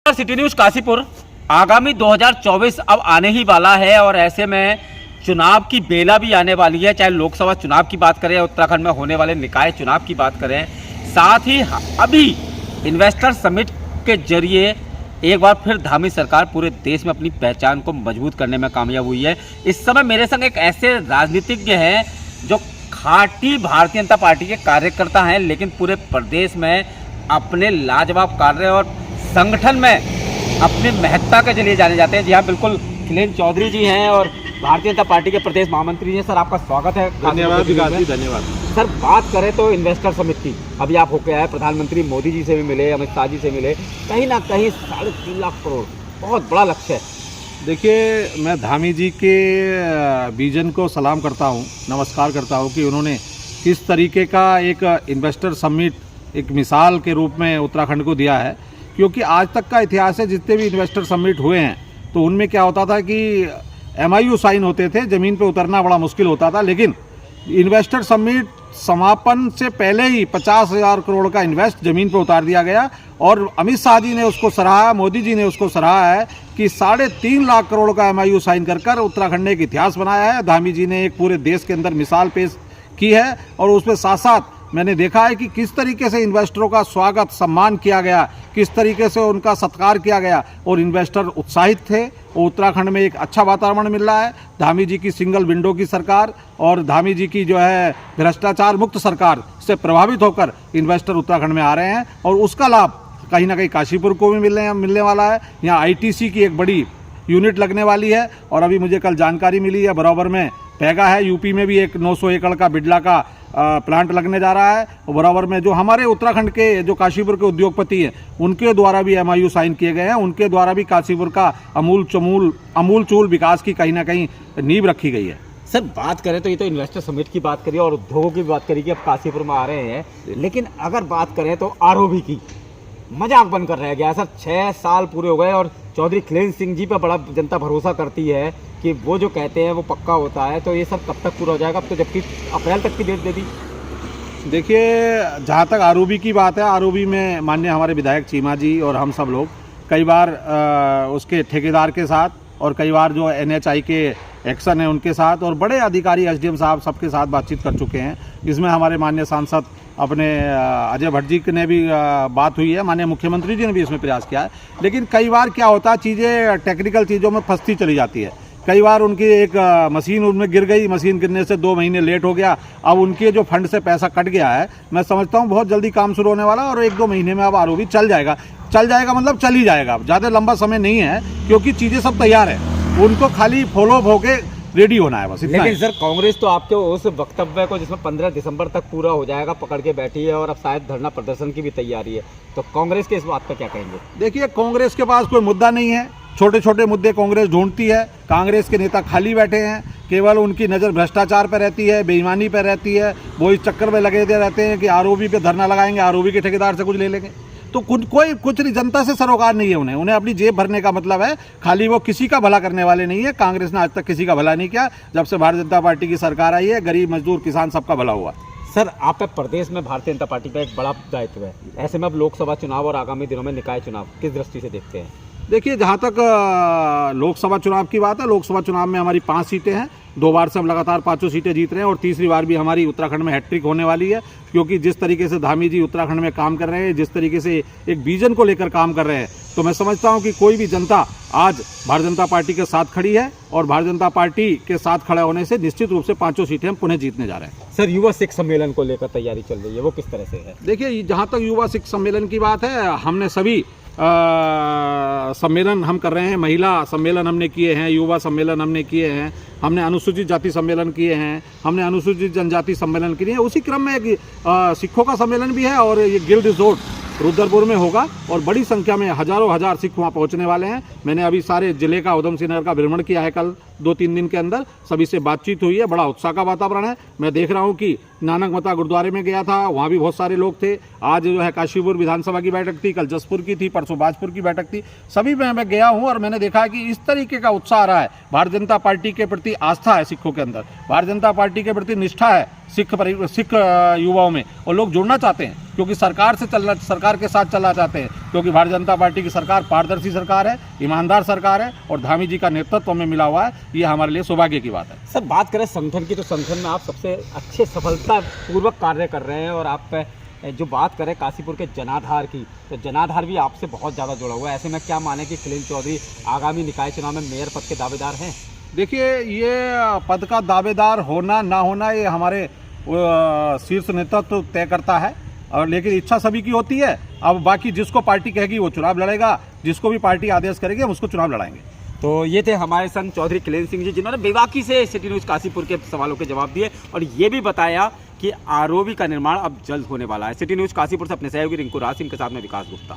City news Kashipur. आगामी 2024 अब आने ही वाला है और ऐसे में चुनाव की बेला भी आने वाली है। चाहे लोकसभा चुनाव की बात करें, उत्तराखंड में होने वाले निकाय चुनाव की बात करें, साथ ही अभी इन्वेस्टर समिट के जरिए एक बार फिर धामी सरकार पूरे देश में अपनी पहचान को मजबूत करने में कामयाब हुई है। इस समय मेरे संग एक ऐसे राजनीतिज्ञ हैं जो खाटी भारतीय जनता पार्टी के कार्यकर्ता हैं, लेकिन पूरे प्रदेश में अपने लाजवाब कार्य और संगठन में अपनी महत्ता के लिए जाने जाते हैं। जी हाँ, बिल्कुल खिलेन चौधरी जी हैं और भारतीय जनता पार्टी के प्रदेश महामंत्री हैं। सर, आपका स्वागत है। धन्यवाद विकास जी, धन्यवाद। सर, बात करें तो इन्वेस्टर समिट की, अभी आप होके आए, प्रधानमंत्री मोदी जी से भी मिले, अमित शाह जी से मिले, कहीं ना कहीं 3.5 लाख करोड़ बहुत बड़ा लक्ष्य है। देखिए, मैं धामी जी के विजन को सलाम करता हूं, नमस्कार करता हूं कि उन्होंने किस तरीके का एक इन्वेस्टर समिट एक मिसाल के रूप में उत्तराखंड को दिया है। क्योंकि आज तक का इतिहास है, जितने भी इन्वेस्टर समिट हुए हैं तो उनमें क्या होता था कि MIU साइन होते थे, ज़मीन पे उतरना बड़ा मुश्किल होता था। लेकिन इन्वेस्टर समिट समापन से पहले ही 50,000 करोड़ का इन्वेस्ट ज़मीन पे उतार दिया गया और अमित शाह जी ने उसको सराहा, मोदी जी ने उसको सराहा है कि 3.5 लाख करोड़ का MIU साइन कर उत्तराखंड ने एक इतिहास बनाया है। धामी जी ने एक पूरे देश के अंदर मिसाल पेश की है और उसमें साथ साथ मैंने देखा है कि किस तरीके से इन्वेस्टरों का स्वागत सम्मान किया गया, किस तरीके से उनका सत्कार किया गया और इन्वेस्टर उत्साहित थे। और उत्तराखंड में एक अच्छा वातावरण मिल रहा है। धामी जी की सिंगल विंडो की सरकार और धामी जी की जो है भ्रष्टाचार मुक्त सरकार से प्रभावित होकर इन्वेस्टर उत्तराखंड में आ रहे हैं और उसका लाभ कहीं ना कहीं काशीपुर को भी मिलने वाला है। यहाँ ITC की एक बड़ी यूनिट लगने वाली है और अभी मुझे कल जानकारी मिली है बराबर में पैगा है, यूपी में भी एक 900 एकड़ का बिडला का प्लांट लगने जा रहा है और बराबर में जो हमारे उत्तराखंड के जो काशीपुर के उद्योगपति हैं उनके द्वारा भी MIU साइन किए गए हैं। उनके द्वारा भी काशीपुर का अमूल चूल विकास की कहीं ना कहीं नींव रखी गई है। सर, बात करें तो ये तो इन्वेस्टर समिट की बात करिए और उद्योगों की बात करिए कि अब काशीपुर में आ रहे हैं, लेकिन अगर बात करें तो ROB की मजाक बनकर रह गया। सर, 6 साल पूरे हो गए और चौधरी खिलेन सिंह जी पर बड़ा जनता भरोसा करती है कि वो जो कहते हैं वो पक्का होता है, तो ये सब कब तक पूरा हो जाएगा? अब तो जबकि अप्रैल तक की डेट दे दी। देखिए, जहाँ तक ROB की बात है, ROB में माननीय हमारे विधायक चीमा जी और हम सब लोग कई बार उसके ठेकेदार के साथ और कई बार जो NHI के एक्शन है उनके साथ और बड़े अधिकारी SDM साहब सबके साथ बातचीत कर चुके हैं। इसमें हमारे माननीय सांसद अपने अजय भट्ट जी ने भी बात हुई है, माननीय मुख्यमंत्री जी ने भी इसमें प्रयास किया है। लेकिन कई बार क्या होता है, चीज़ें टेक्निकल चीज़ों में फंसती चली जाती है। कई बार उनकी एक मशीन उनमें गिर गई, मशीन गिरने से 2 महीने लेट हो गया। अब उनके जो फंड से पैसा कट गया है, मैं समझता हूँ बहुत जल्दी काम शुरू होने वाला और 1-2 महीने में अब ROB चल जाएगा मतलब चल ही जाएगा। ज़्यादा लंबा समय नहीं है क्योंकि चीज़ें सब तैयार है, उनको खाली फॉलो अप होके रेडी होना है बस। लेकिन सर, कांग्रेस तो आपके उस वक्तव्य को जिसमें 15 दिसंबर तक पूरा हो जाएगा पकड़ के बैठी है और अब शायद धरना प्रदर्शन की भी तैयारी है, तो कांग्रेस के इस बात पर क्या कहेंगे? देखिए, कांग्रेस के पास कोई मुद्दा नहीं है, छोटे छोटे मुद्दे कांग्रेस ढूंढती है। कांग्रेस के नेता खाली बैठे हैं, केवल उनकी नज़र भ्रष्टाचार पर रहती है, बेईमानी पर रहती है। वो इस चक्कर में लगे रहते हैं कि ROB पे धरना लगाएंगे, ROB के ठेकेदार से कुछ ले लेंगे। तो कुछ नहीं, जनता से सरोकार नहीं है उन्हें अपनी जेब भरने का मतलब है। खाली वो किसी का भला करने वाले नहीं है। कांग्रेस ने आज तक किसी का भला नहीं किया। जब से भारतीय जनता पार्टी की सरकार आई है, गरीब मजदूर किसान सबका भला हुआ। सर, आप प्रदेश में भारतीय जनता पार्टी का एक बड़ा दायित्व है। ऐसे में अब लोकसभा चुनाव और आगामी दिनों में निकाय चुनाव किस दृष्टि से देखते हैं? देखिए, जहाँ तक लोकसभा चुनाव की बात है, लोकसभा चुनाव में हमारी 5 सीटें हैं। 2 बार से हम लगातार 5 सीटें जीत रहे हैं और तीसरी बार भी हमारी उत्तराखंड में हैट्रिक होने वाली है। क्योंकि जिस तरीके से धामी जी उत्तराखंड में काम कर रहे हैं, जिस तरीके से एक विजन को लेकर काम कर रहे हैं, तो मैं समझता हूं कि कोई भी जनता आज भारतीय जनता पार्टी के साथ खड़ी है और भारतीय जनता पार्टी के साथ खड़ा होने से निश्चित रूप से 5 सीटें हम पुनः जीतने जा रहे हैं। सर, युवा सिख सम्मेलन को लेकर तैयारी चल रही है, वो किस तरह से है? देखिए, जहाँ तक युवा सिख सम्मेलन की बात है, हमने सभी सम्मेलन हम कर रहे हैं। महिला सम्मेलन हमने किए हैं, युवा सम्मेलन हमने किए हैं, हमने अनुसूचित जाति सम्मेलन किए हैं, हमने अनुसूचित जनजाति सम्मेलन किए हैं। उसी क्रम में एक सिखों का सम्मेलन भी है और ये गिल्ड रिजोर्ट रुद्रपुर में होगा और बड़ी संख्या में हजार सिख वहाँ पहुँचने वाले हैं। मैंने अभी सारे जिले का, उधम सिंह नगर का भ्रमण किया है कल 2-3 दिन के अंदर, सभी से बातचीत हुई है। बड़ा उत्साह का वातावरण है। मैं देख रहा हूँ कि नानक मता गुरुद्वारे में गया था, वहाँ भी बहुत सारे लोग थे। आज जो है काशीपुर विधानसभा की बैठक थी, कल जसपुर की थी, परसों बाजपुर की बैठक थी। सभी में मैं गया हूँ और मैंने देखा कि इस तरीके का उत्साह आ रहा है। भारतीय जनता पार्टी के प्रति आस्था है सिखों के अंदर, भारतीय जनता पार्टी के प्रति निष्ठा है सिख युवाओं में, और लोग जुड़ना चाहते हैं क्योंकि सरकार के साथ चलना चाहते हैं, क्योंकि भारतीय जनता पार्टी की सरकार पारदर्शी सरकार है, ईमानदार सरकार है और धामी जी का नेतृत्व में मिला हुआ है। ये हमारे लिए सौभाग्य की बात है। सर, बात करें संगठन की तो संगठन में आप सबसे अच्छे सफलतापूर्वक कार्य कर रहे हैं, और आप जो बात करें काशीपुर के जनाधार की, तो जनाधार भी आपसे बहुत ज़्यादा जुड़ा हुआ है। ऐसे में क्या माने कि खिलेन चौधरी आगामी निकाय चुनाव में मेयर पद के दावेदार हैं? देखिए, ये पद का दावेदार होना ना होना ये हमारे शीर्ष नेतृत्व तय करता है, और लेकिन इच्छा सभी की होती है। अब बाकी जिसको पार्टी कहेगी वो चुनाव लड़ेगा, जिसको भी पार्टी आदेश करेगी हम उसको चुनाव लड़ाएंगे। तो ये थे हमारे संग चौधरी खिलेन सिंह जी, जिन्होंने बेबाकी से सिटी न्यूज़ काशीपुर के सवालों के जवाब दिए और ये भी बताया कि आरओबी का निर्माण अब जल्द होने वाला है। सिटी न्यूज़ काशीपुर से अपने सहयोगी रिंकू राज सिंह के साथ में विकास गुप्ता।